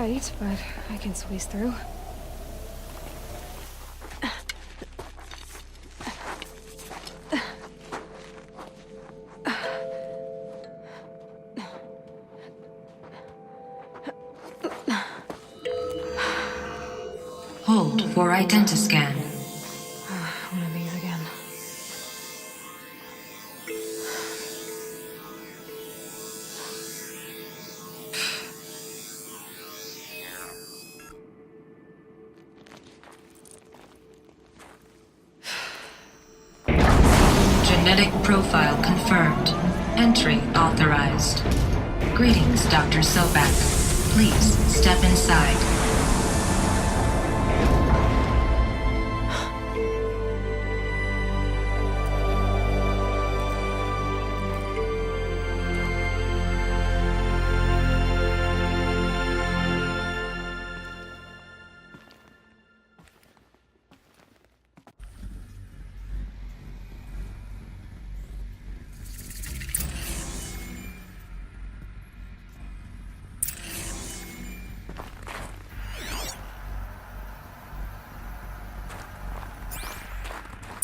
tight, but I can squeeze through. Hold for identiscan. One of these again. Genetic profile confirmed. Entry authorized. Greetings, Dr. Sobak. Please step inside.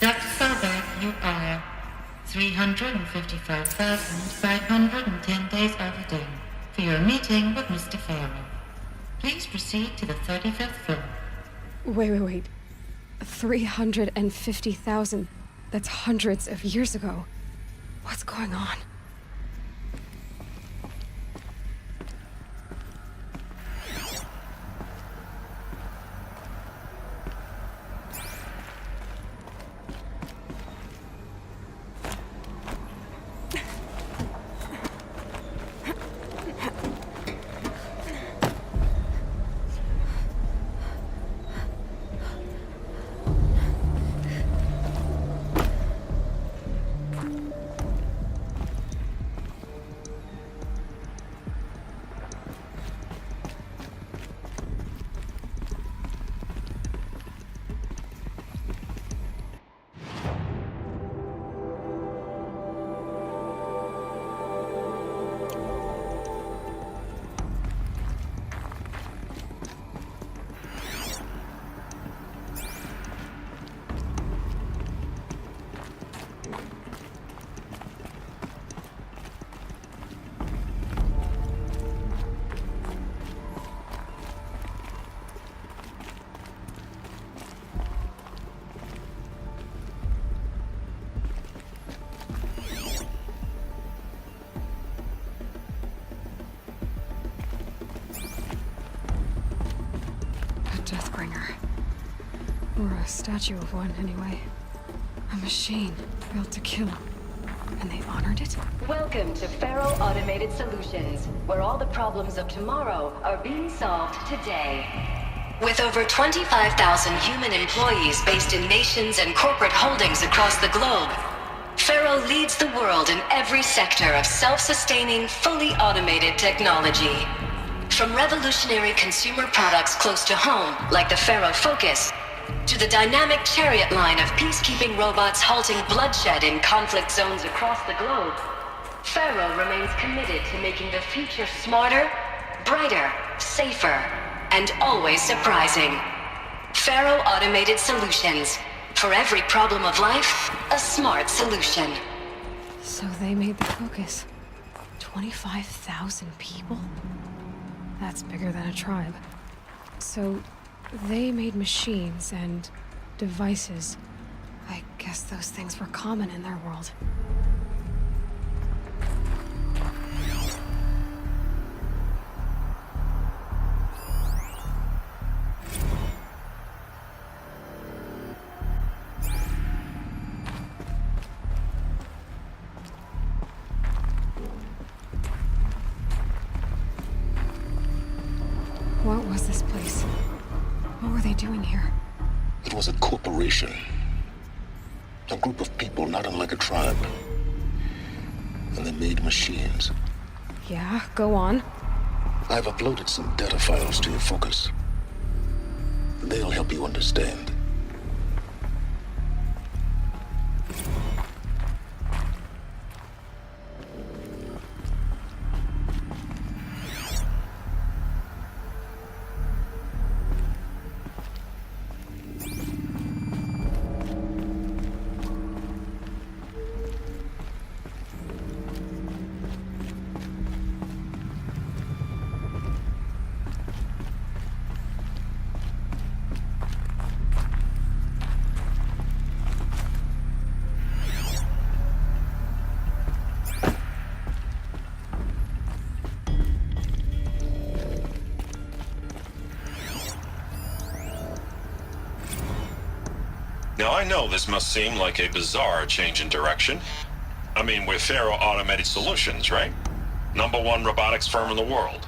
Dr. Sobak, you are 355,510 days overdue for your meeting with Mr. Farrell. Please proceed to the 35th floor. Wait. 350,000. That's hundreds of years ago. What's going on? Deathbringer. Or a statue of one, anyway. A machine built to kill. And they honored it? Welcome to Faro Automated Solutions, where all the problems of tomorrow are being solved today. With over 25,000 human employees based in nations and corporate holdings across the globe, Faro leads the world in every sector of self-sustaining, fully automated technology. From revolutionary consumer products close to home, like the Faro Focus, to the dynamic chariot line of peacekeeping robots halting bloodshed in conflict zones across the globe, Faro remains committed to making the future smarter, brighter, safer, and always surprising. Faro Automated Solutions. For every problem of life, a smart solution. So they made the Focus. 25,000 people? That's bigger than a tribe. So, they made machines and devices. I guess those things were common in their world. What was this place? What were they doing here? It was a corporation. A group of people not unlike a tribe. And they made machines. Yeah, go on. I've uploaded some data files to your Focus. They'll help you understand. Now, I know this must seem like a bizarre change in direction. I mean, we're Faro Automated Solutions, right? #1 robotics firm in the world.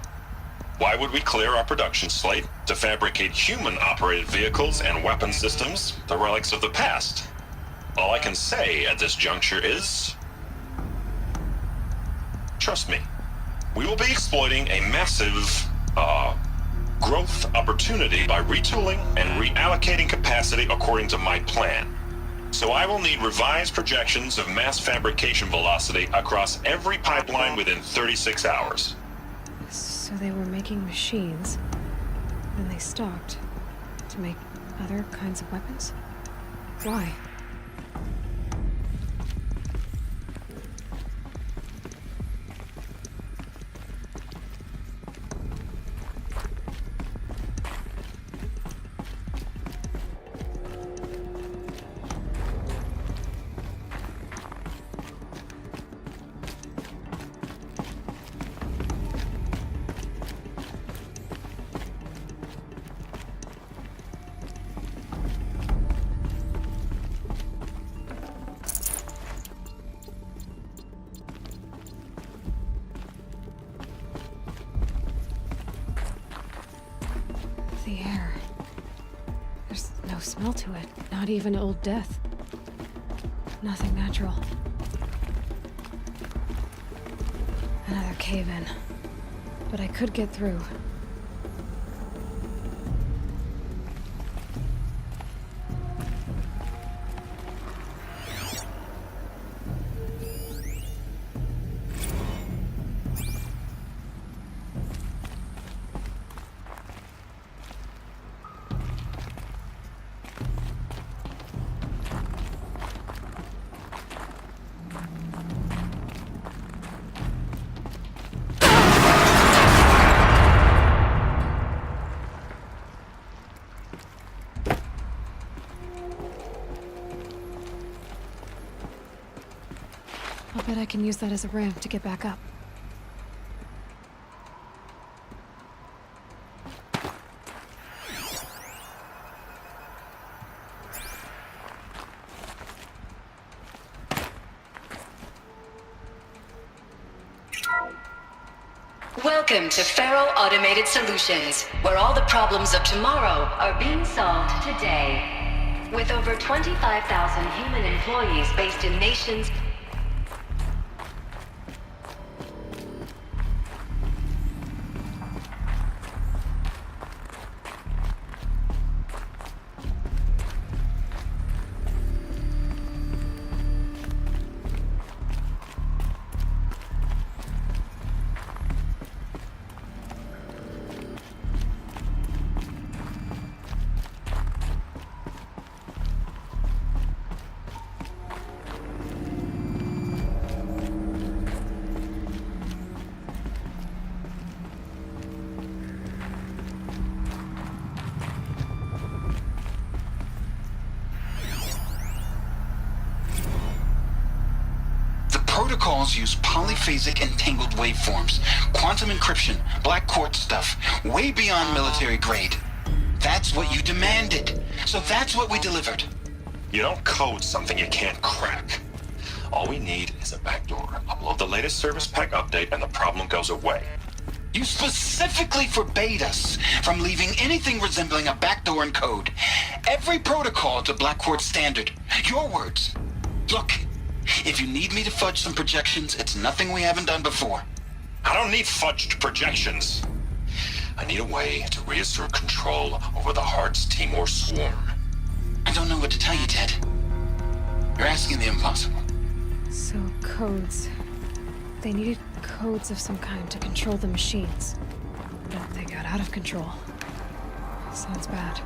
Why would we clear our production slate to fabricate human-operated vehicles and weapon systems, the relics of the past? All I can say at this juncture is... trust me, we will be exploiting a massive, growth opportunity by retooling and reallocating capacity according to my plan. So I will need revised projections of mass fabrication velocity across every pipeline within 36 hours. So they were making machines, then they stopped to make other kinds of weapons? Why? The air. There's no smell to it. Not even old death. Nothing natural. Another cave-in. But I could get through. I'll bet I can use that as a ramp to get back up. Welcome to Faro Automated Solutions, where all the problems of tomorrow are being solved today. With over 25,000 human employees based in nations... Protocols use polyphasic entangled waveforms, quantum encryption, black quartz stuff, way beyond military grade. That's what you demanded, so that's what we delivered. You don't code something you can't crack. All we need is a backdoor. Upload the latest service pack update and the problem goes away. You specifically forbade us from leaving anything resembling a backdoor in code. Every protocol to black quartz standard. Your words. Look, if you need me to fudge some projections, it's nothing we haven't done before. I don't need fudged projections. I need a way to reassert control over the Heart's Timor swarm. I don't know what to tell you, Ted. You're asking the impossible. So, codes. They needed codes of some kind to control the machines. But they got out of control. Sounds bad.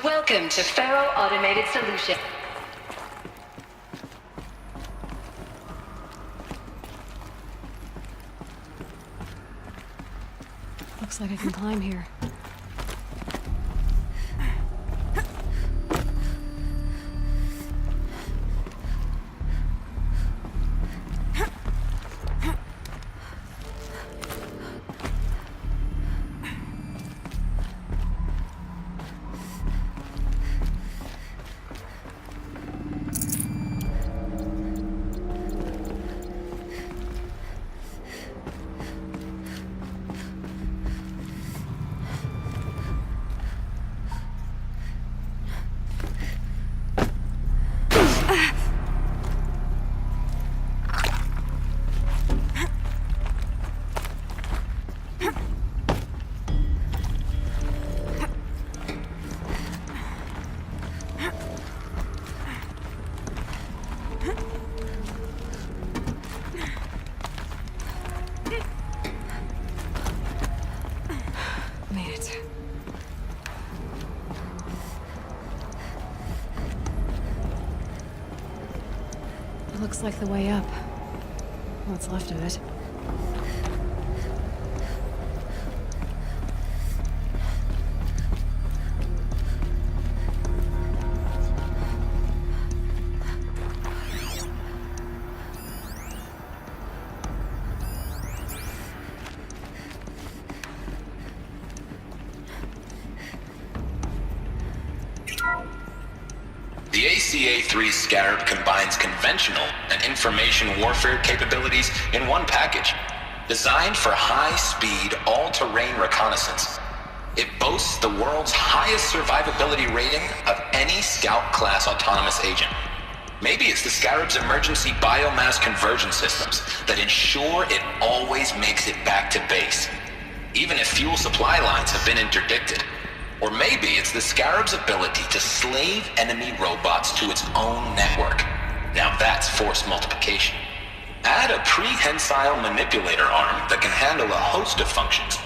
Welcome to Faro Automated Solution. Looks like I can climb here. Made it. It looks like the way up. What's left of it. The ACA-3 Scarab combines conventional and information warfare capabilities in one package, designed for high-speed, all-terrain reconnaissance. It boasts the world's highest survivability rating of any Scout-class autonomous agent. Maybe it's the Scarab's emergency biomass conversion systems that ensure it always makes it back to base, even if fuel supply lines have been interdicted. Or maybe it's the Scarab's ability to slave enemy robots to its own network. Now that's force multiplication. Add a prehensile manipulator arm that can handle a host of functions,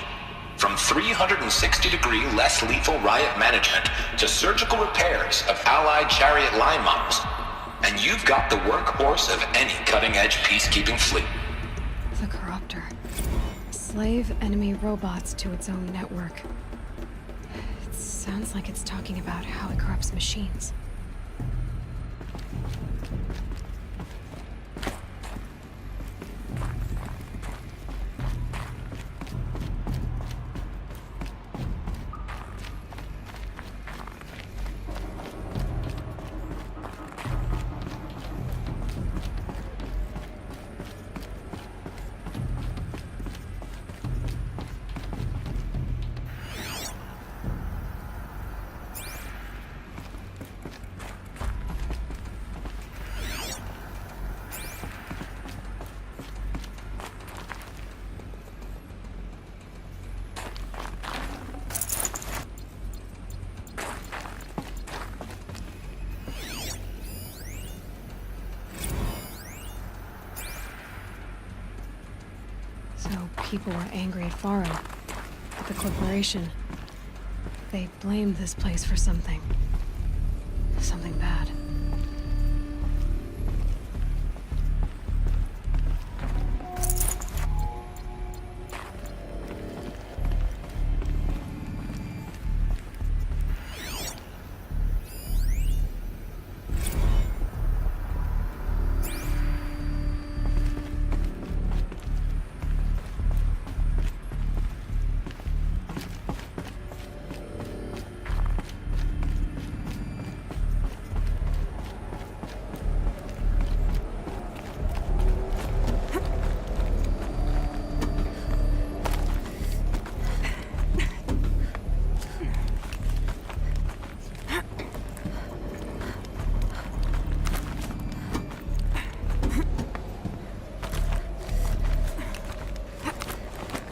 from 360-degree less lethal riot management to surgical repairs of Allied chariot line models, and you've got the workhorse of any cutting-edge peacekeeping fleet. The Corruptor. Slave enemy robots to its own network. It sounds like it's talking about how it corrupts machines. So people were angry at Faro, at the corporation. They blamed this place for something. Something bad.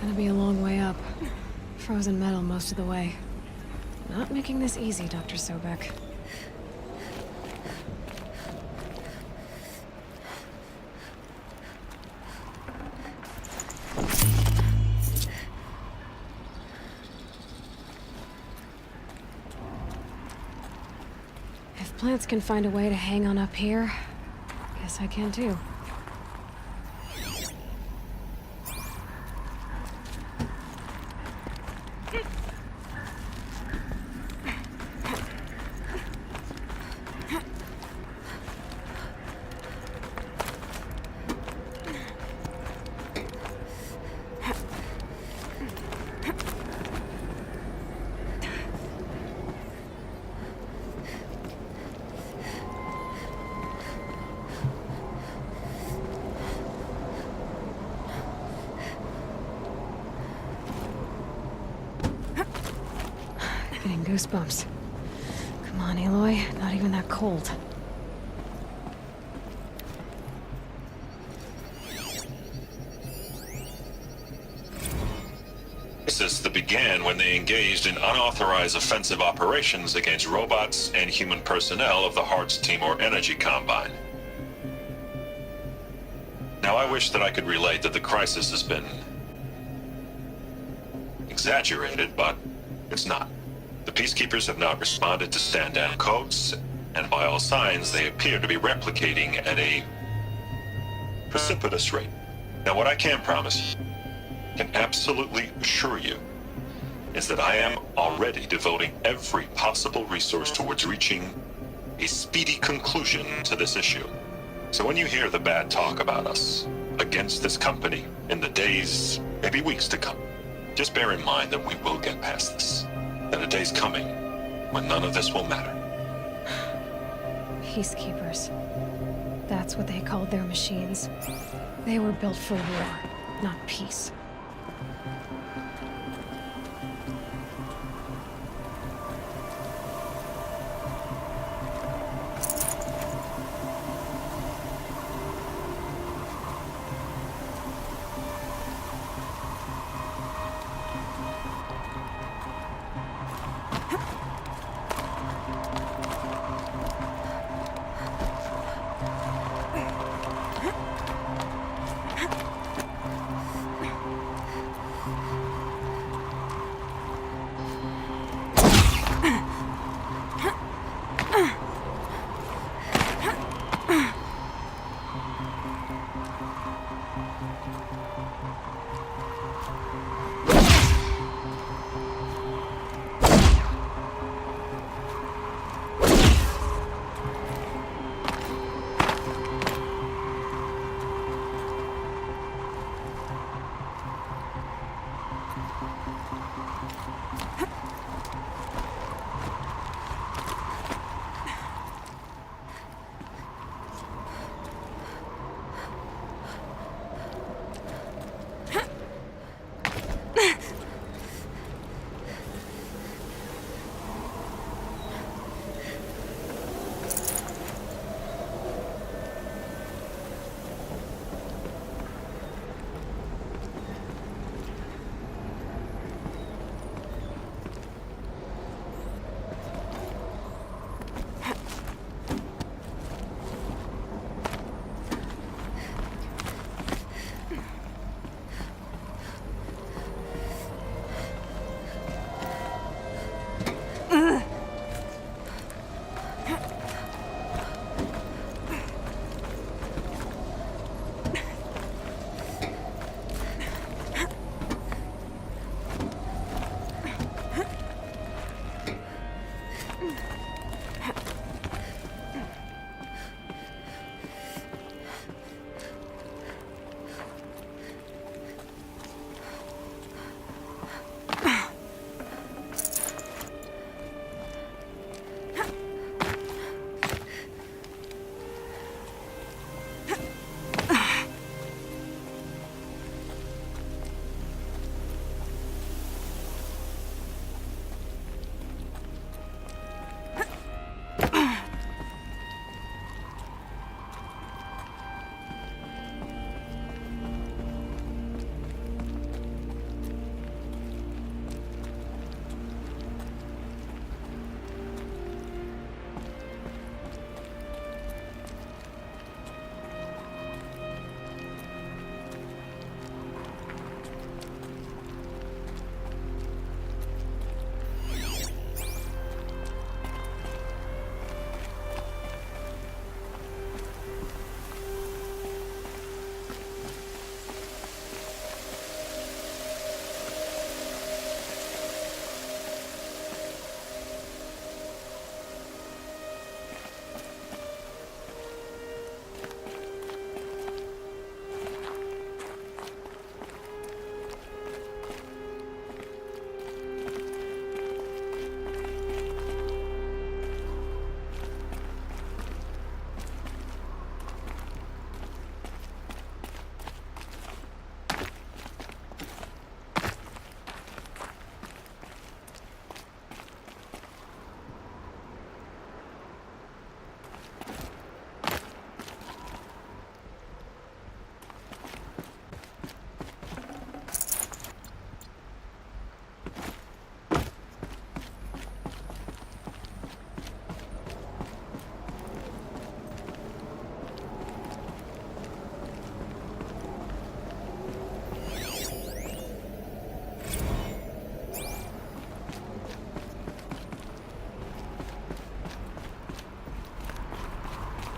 Gonna be a long way up. Frozen metal most of the way. Not making this easy, Dr. Sobek. If plants can find a way to hang on up here, guess I can too. Getting goosebumps. Come on, Aloy. Not even that cold. Crisis that began when they engaged in unauthorized offensive operations against robots and human personnel of the Hearts Timor Energy Combine. Now, I wish that I could relate that the crisis has been exaggerated, but it's not. The Peacekeepers have not responded to stand-down codes, and by all signs, they appear to be replicating at a precipitous rate. Now, what I can promise, can absolutely assure you, is that I am already devoting every possible resource towards reaching a speedy conclusion to this issue. So when you hear the bad talk about us against this company in the days, maybe weeks to come, just bear in mind that we will get past this. That a day's coming when none of this will matter. Peacekeepers. That's what they called their machines. They were built for war, not peace.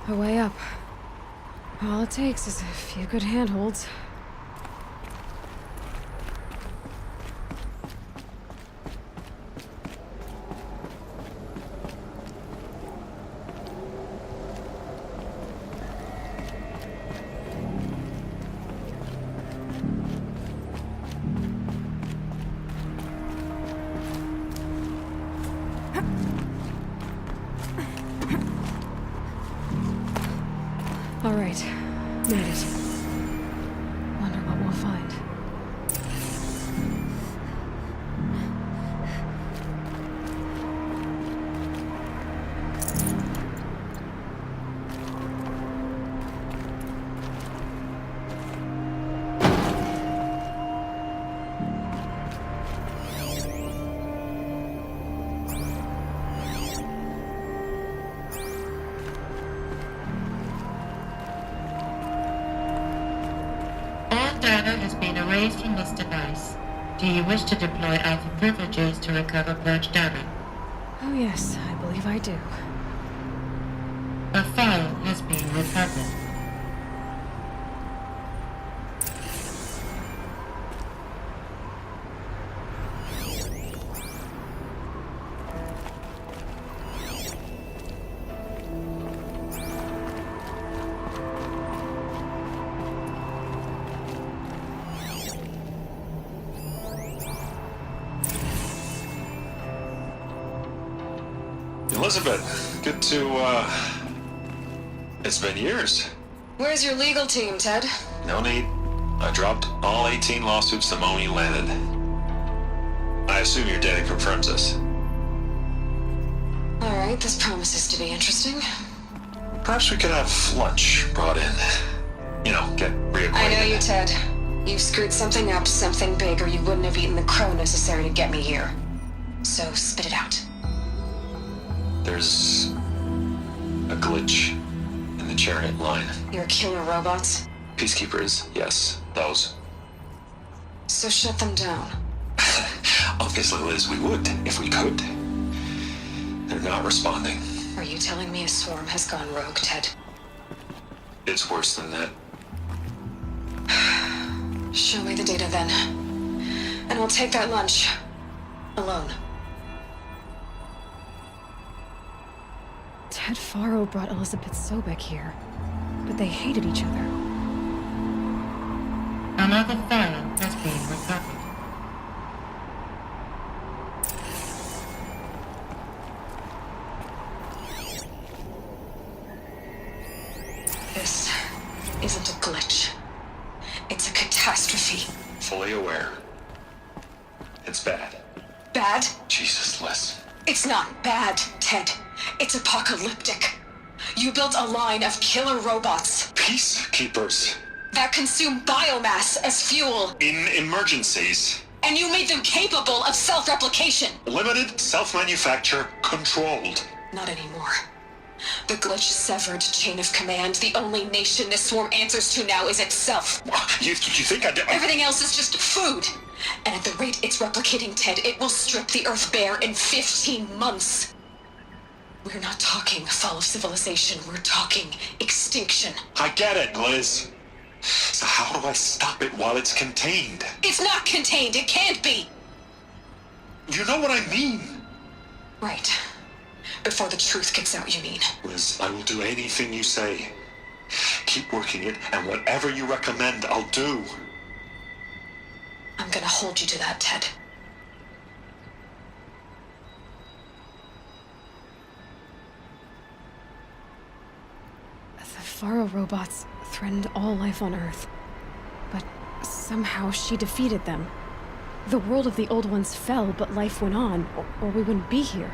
A way up. All it takes is a few good handholds. All right, made it. Wonder what we'll find. Data has been erased from this device. Do you wish to deploy Alpha privileges to recover purged data? Oh yes, I believe I do. A file has been recovered. Elizabeth, good to, It's been years. Where's your legal team, Ted? No need. I dropped all 18 lawsuits the moment you landed. I assume your data confirms this. Alright, this promises to be interesting. Perhaps we could have lunch brought in. You know, get reacquainted. I know you, Ted. You've screwed something up, something big, or you wouldn't have eaten the crow necessary to get me here. So, spit it out. There's a glitch in the chariot line. Your killer robots? Peacekeepers, yes, those. So shut them down. Obviously, Liz, we would, if we could. They're not responding. Are you telling me a swarm has gone rogue, Ted? It's worse than that. Show me the data then. And I'll take that lunch. Alone. Ted Faro brought Elizabeth Sobek here, but they hated each other. Another file has been recovered. This isn't a glitch. It's a catastrophe. Fully aware. It's bad. Bad? Jesus, Liz. It's not bad, Ted. It's apocalyptic. You built a line of killer robots Peacekeepers. that consume biomass as fuel, In emergencies. and you made them capable of self-replication. Limited, self-manufacture, controlled. Not anymore. The glitch severed chain of command. The only nation this swarm answers to now is itself. You think I did? Everything else is just food. And at the rate it's replicating, Ted, it will strip the Earth bare in 15 months. We're not talking fall of civilization. We're talking extinction. I get it, Liz. So how do I stop it while it's contained? It's not contained. It can't be. You know what I mean. Right. Before the truth gets out, you mean? Liz, I will do anything you say. Keep working it, and whatever you recommend, I'll do. I'm gonna hold you to that, Ted. The Faro robots threatened all life on Earth, but somehow she defeated them. The world of the old ones fell, but life went on, or we wouldn't be here.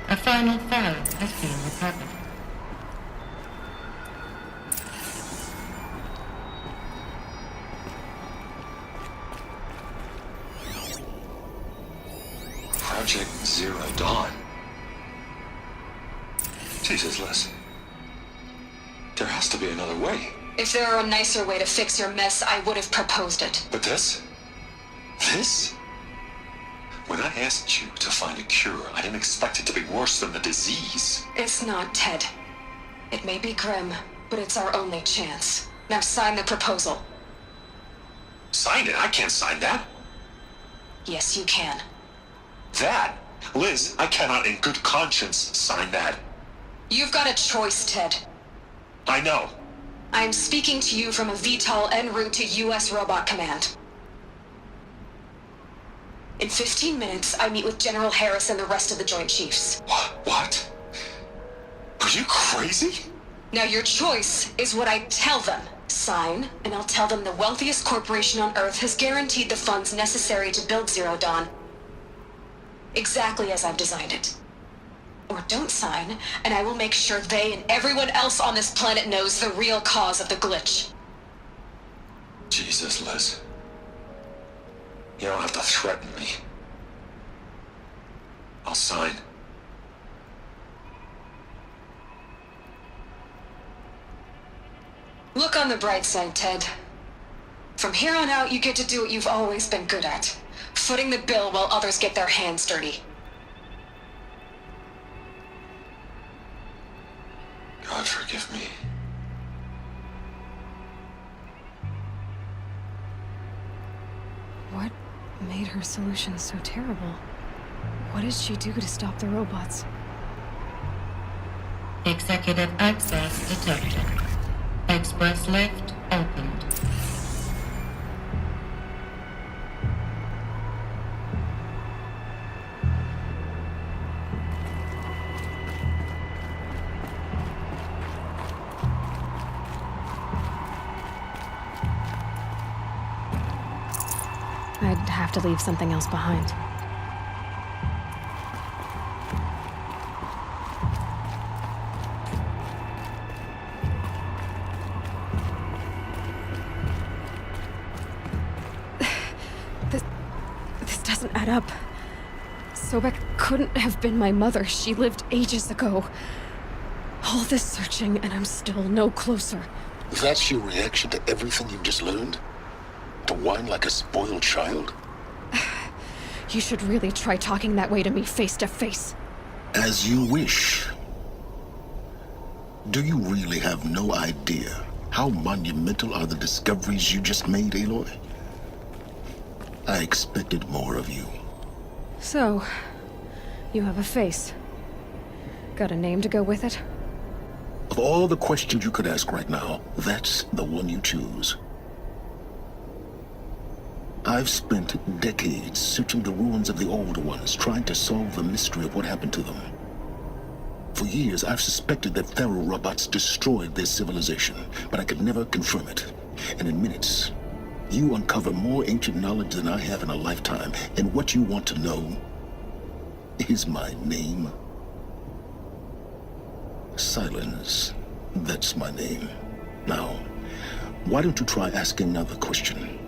A final file has been recovered. Project Zero Dawn. Jesus, Liz. There has to be another way. If there were a nicer way to fix your mess, I would have proposed it. But this? This? When I asked you to find a cure, I didn't expect it to be worse than the disease. It's not, Ted. It may be grim, but it's our only chance. Now sign the proposal. Sign it? I can't sign that. Yes, you can. That? Liz, I cannot in good conscience sign that. You've got a choice, Ted. I know. I'm speaking to you from a VTOL en route to U.S. Robot Command. In 15 minutes, I meet with General Harris and the rest of the Joint Chiefs. What? Are you crazy? Now your choice is what I tell them. Sign, and I'll tell them the wealthiest corporation on Earth has guaranteed the funds necessary to build Zero Dawn. Exactly as I've designed it. Or don't sign, and I will make sure they and everyone else on this planet knows the real cause of the glitch. Jesus, Liz. You don't have to threaten me. I'll sign. Look on the bright side, Ted. From here on out, you get to do what you've always been good at. Footing the bill while others get their hands dirty. God forgive me. What made her solution so terrible? What did she do to stop the robots? Executive access detected. Express lift opened. I'd have to leave something else behind. This doesn't add up. Sobek couldn't have been my mother. She lived ages ago. All this searching, and I'm still no closer. That's your reaction to everything you've just learned? To whine like a spoiled child? You should really try talking that way to me face to face. As you wish. Do you really have no idea how monumental are the discoveries you just made, Aloy? I expected more of you. So, you have a face. Got a name to go with it? Of all the questions you could ask right now, that's the one you choose. I've spent decades searching the ruins of the older ones, trying to solve the mystery of what happened to them. For years, I've suspected that Faro robots destroyed their civilization, but I could never confirm it. And in minutes, you uncover more ancient knowledge than I have in a lifetime, and what you want to know is my name. Silence. That's my name. Now, why don't you try asking another question?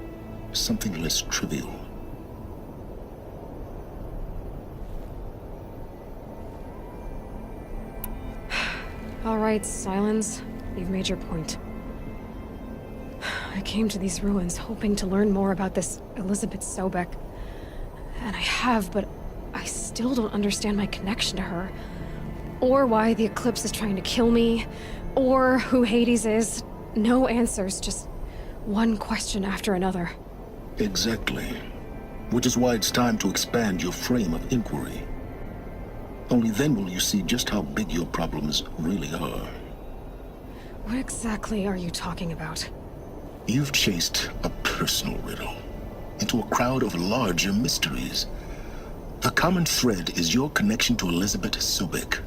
Something less trivial. All right, Silence. You've made your point. I came to these ruins hoping to learn more about this Elizabeth Sobek. And I have, but I still don't understand my connection to her. Or why the Eclipse is trying to kill me. Or who Hades is. No answers, just one question after another. Exactly. Which is why it's time to expand your frame of inquiry. Only then will you see just how big your problems really are. What exactly are you talking about? You've chased a personal riddle into a crowd of larger mysteries. The common thread is your connection to Elizabeth Sobek.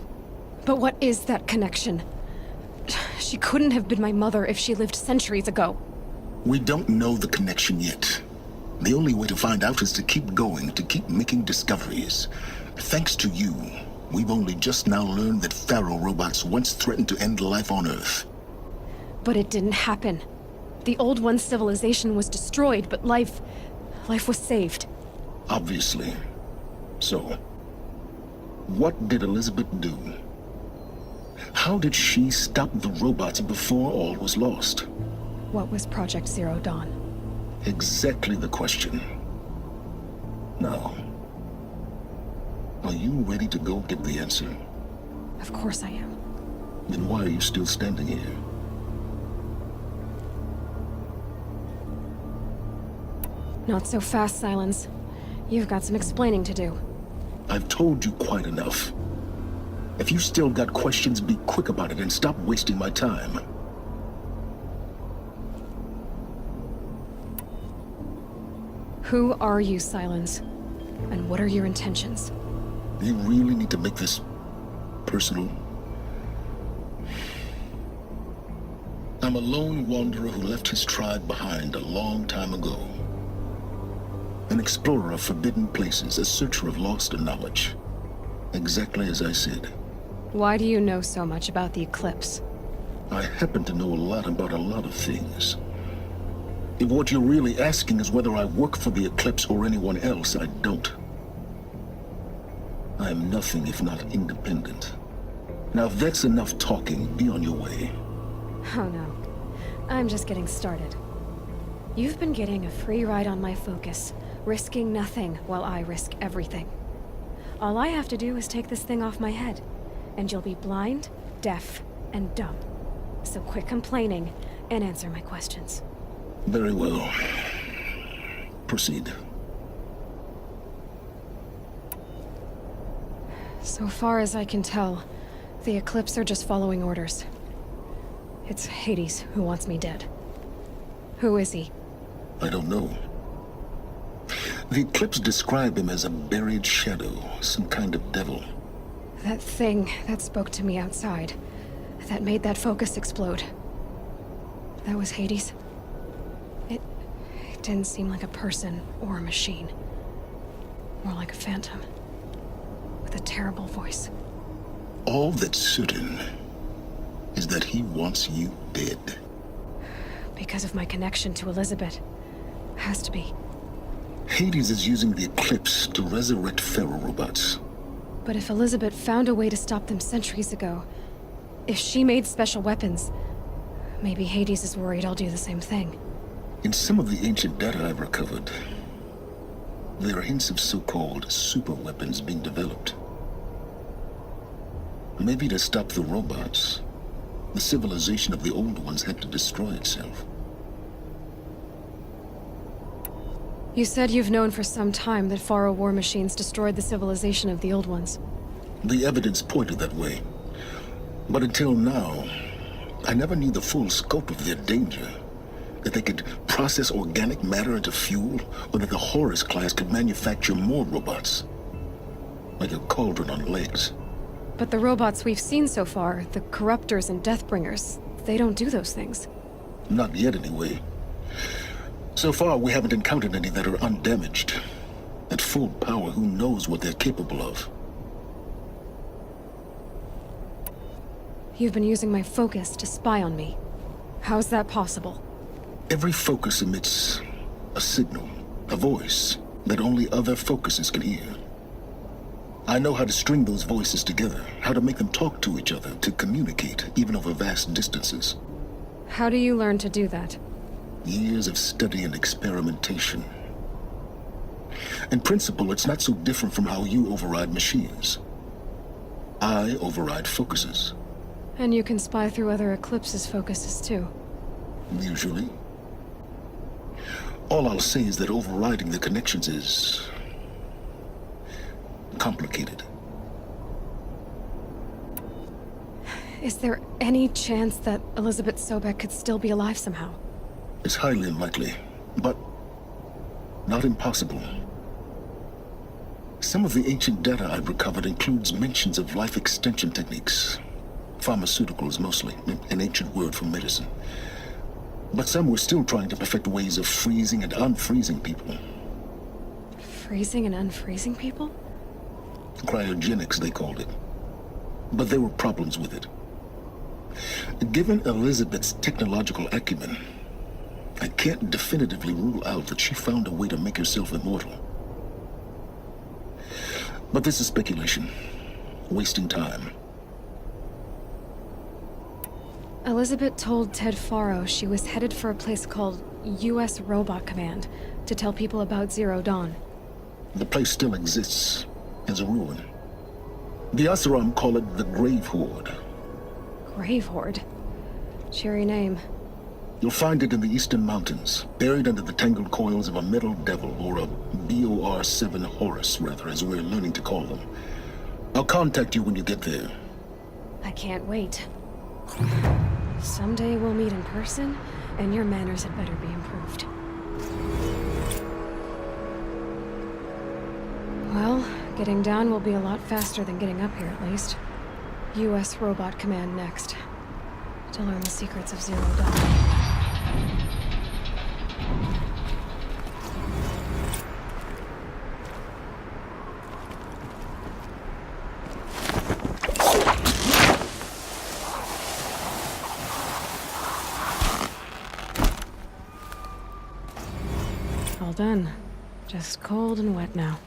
But what is that connection? She couldn't have been my mother if she lived centuries ago. We don't know the connection yet. The only way to find out is to keep going, to keep making discoveries. Thanks to you, we've only just now learned that Faro robots once threatened to end life on Earth. But it didn't happen. The old one's civilization was destroyed, but life was saved. Obviously. So, what did Elizabeth do? How did she stop the robots before all was lost? What was Project Zero Dawn? Exactly the question. Now, Are you ready to go get the answer? Of course I am. Then why are you still standing here? Not so fast, Silence. You've got some explaining to do. I've told you quite enough. If you still got questions, be quick about it and stop wasting my time. Who are you, Silence? And what are your intentions? You really need to make this personal? I'm a lone wanderer who left his tribe behind a long time ago. An explorer of forbidden places, a searcher of lost knowledge. Exactly as I said. Why do you know so much about the eclipse? I happen to know a lot about a lot of things. If what you're really asking is whether I work for the eclipse or anyone else, I don't. I am nothing if not independent. Now, if that's enough talking, be on your way. Oh no. I'm just getting started. You've been getting a free ride on my focus, risking nothing while I risk everything. All I have to do is take this thing off my head, and you'll be blind, deaf, and dumb. So quit complaining and answer my questions. Very well. Proceed. So far as I can tell, the Eclipse are just following orders. It's Hades who wants me dead. Who is he? I don't know. The Eclipse described him as a buried shadow, some kind of devil. That thing that spoke to me outside, that made that focus explode. That was Hades? It didn't seem like a person or a machine. More like a phantom. With a terrible voice. All that's certain is that he wants you dead. Because of my connection to Elizabeth. Has to be. Hades is using the Eclipse to resurrect ferrorobots. But if Elizabeth found a way to stop them centuries ago, if she made special weapons, maybe Hades is worried I'll do the same thing. In some of the ancient data I've recovered, there are hints of so-called super weapons being developed. Maybe to stop the robots, the civilization of the old ones had to destroy itself. You said you've known for some time that Faro war machines destroyed the civilization of the old ones. The evidence pointed that way. But until now, I never knew the full scope of their danger. That they could process organic matter into fuel, or that the Horus class could manufacture more robots. Like a cauldron on legs. But the robots we've seen so far, the Corruptors and Deathbringers, they don't do those things. Not yet, anyway. So far, we haven't encountered any that are undamaged. At full power, who knows what they're capable of? You've been using my focus to spy on me. How's that possible? Every focus emits a signal, a voice, that only other focuses can hear. I know how to string those voices together, how to make them talk to each other, to communicate, even over vast distances. How do you learn to do that? Years of study and experimentation. In principle, it's not so different from how you override machines. I override focuses. And you can spy through other Eclipse's focuses too. Usually. All I'll say is that overriding the connections is complicated. Is there any chance that Elizabeth Sobek could still be alive somehow? It's highly unlikely, but not impossible. Some of the ancient data I've recovered includes mentions of life extension techniques. Pharmaceuticals, mostly, an ancient word for medicine. But some were still trying to perfect ways of freezing and unfreezing people. Freezing and unfreezing people? Cryogenics, they called it. But there were problems with it. Given Elizabeth's technological acumen, I can't definitively rule out that she found a way to make herself immortal. But this is speculation. Wasting time. Elizabeth told Ted Faro she was headed for a place called U.S. Robot Command to tell people about Zero Dawn. The place still exists as a ruin. The Asaram call it the Grave Horde. Grave Horde. Cheery name. You'll find it in the eastern mountains, buried under the tangled coils of a metal devil, or a BOR-7 Horus, rather, as we're learning to call them. I'll contact you when you get there. I can't wait. Someday we'll meet in person, and your manners had better be improved. Well, getting down will be a lot faster than getting up here, at least. U.S. Robot Command next. To learn the secrets of Zero Dawn. All done. Just cold and wet now.